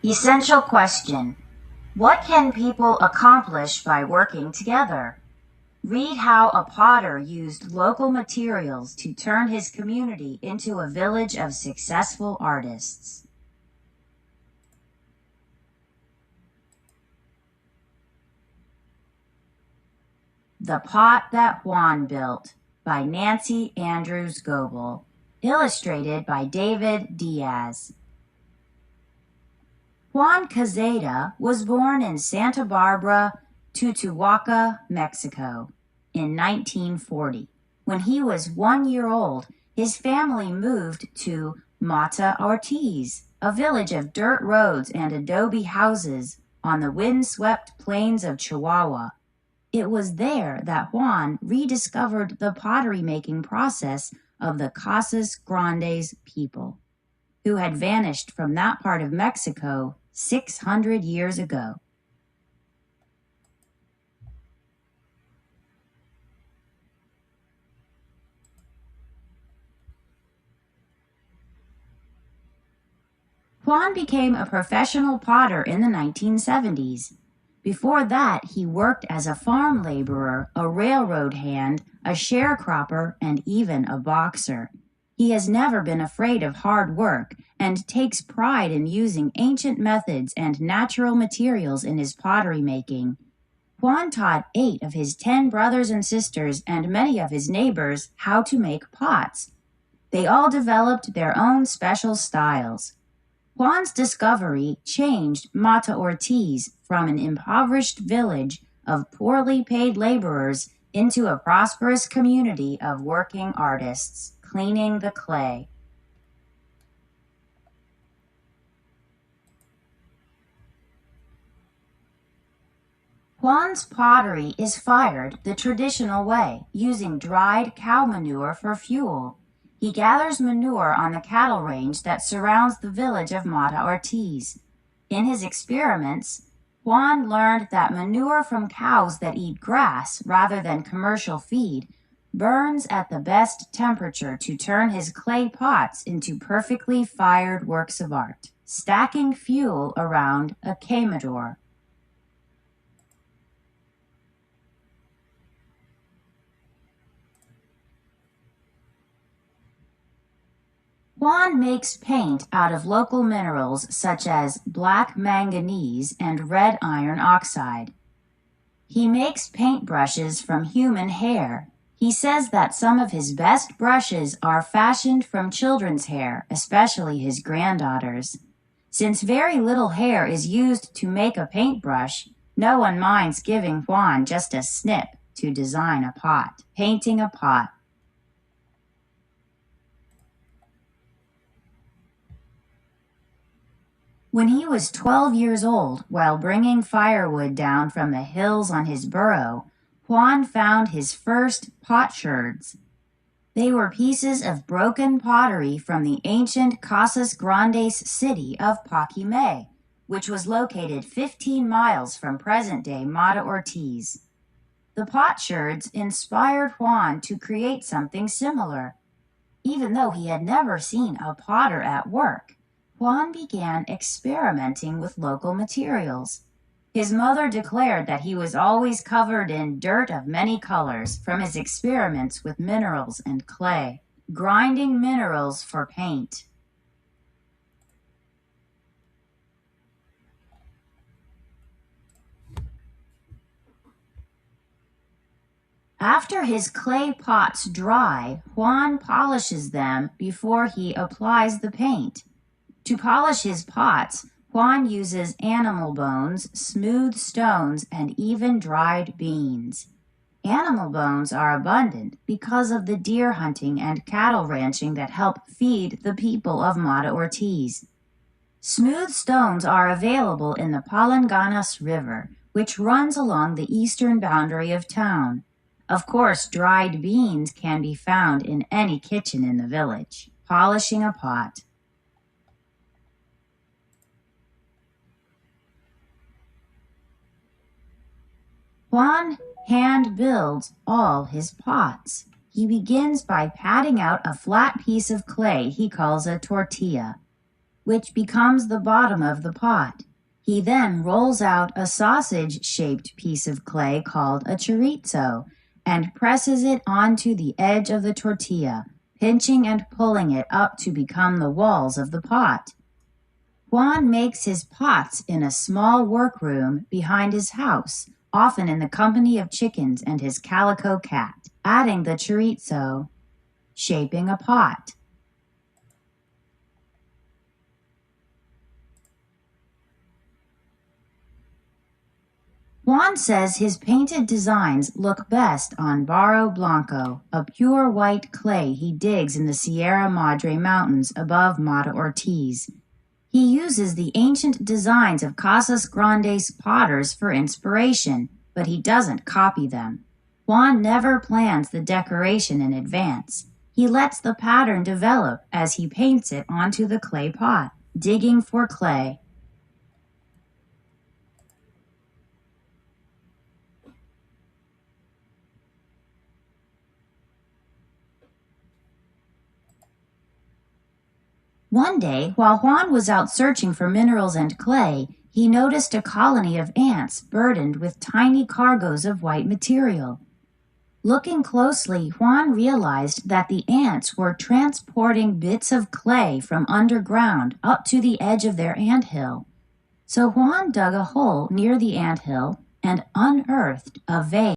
Essential question. What can people accomplish by working together? Read how a potter used local materials to turn his community into a village of successful artists. The Pot That Juan Built by Nancy Andrews Goebel. Illustrated by David Diaz. Juan Cazeda was born in Santa Barbara, Tutuaca, Mexico, in 1940. When he was 1 year old, his family moved to Mata Ortiz, a village of dirt roads and adobe houses on the windswept plains of Chihuahua. It was there that Juan rediscovered the pottery-making process of the Casas Grandes people, who had vanished from that part of Mexico 600 years ago. Juan became a professional potter in the 1970s. Before that, he worked as a farm laborer, a railroad hand, a sharecropper, and even a boxer. He has never been afraid of hard work and takes pride in using ancient methods and natural materials in his pottery making. Juan taught 8 of his 10 brothers and sisters and many of his neighbors how to make pots. They all developed their own special styles. Juan's discovery changed Mata Ortiz from an impoverished village of poorly paid laborers into a prosperous community of working artists, cleaning the clay. Juan's pottery is fired the traditional way, using dried cow manure for fuel. He gathers manure on the cattle range that surrounds the village of Mata Ortiz. In his experiments, Juan learned that manure from cows that eat grass rather than commercial feed burns at the best temperature to turn his clay pots into perfectly fired works of art, stacking fuel around a quemador. Juan makes paint out of local minerals such as black manganese and red iron oxide. He makes paintbrushes from human hair. He says that some of his best brushes are fashioned from children's hair, especially his granddaughters. Since very little hair is used to make a paintbrush, no one minds giving Juan just a snip to design a pot, painting a pot. When he was 12 years old, while bringing firewood down from the hills on his burro, Juan found his first potsherds. They were pieces of broken pottery from the ancient Casas Grandes city of Paquimé, which was located 15 miles from present-day Mata Ortiz. The potsherds inspired Juan to create something similar. Even though he had never seen a potter at work, Juan began experimenting with local materials. His mother declared that he was always covered in dirt of many colors from his experiments with minerals and clay, grinding minerals for paint. After his clay pots dry, Juan polishes them before he applies the paint. To polish his pots, Juan uses animal bones, smooth stones, and even dried beans. Animal bones are abundant because of the deer hunting and cattle ranching that help feed the people of Mata Ortiz. Smooth stones are available in the Palanganas River, which runs along the eastern boundary of town. Of course, dried beans can be found in any kitchen in the village. Polishing a pot. Juan hand builds all his pots. He begins by patting out a flat piece of clay he calls a tortilla. which becomes the bottom of the pot. He then rolls out a sausage-shaped piece of clay called a chorizo and presses it onto the edge of the tortilla, pinching and pulling it up to become the walls of the pot. Juan makes his pots in a small workroom behind his house, often in the company of chickens and his calico cat, adding the chorizo, shaping a pot. Juan says his painted designs look best on barro blanco, a pure white clay he digs in the Sierra Madre Mountains above Mata Ortiz. He uses the ancient designs of Casas Grandes potters for inspiration, but he doesn't copy them. Juan never plans the decoration in advance. He lets the pattern develop as he paints it onto the clay pot, digging for clay. One day, while Juan was out searching for minerals and clay, he noticed a colony of ants burdened with tiny cargoes of white material. Looking closely, Juan realized that the ants were transporting bits of clay from underground up to the edge of their anthill. So Juan dug a hole near the anthill and unearthed a vase.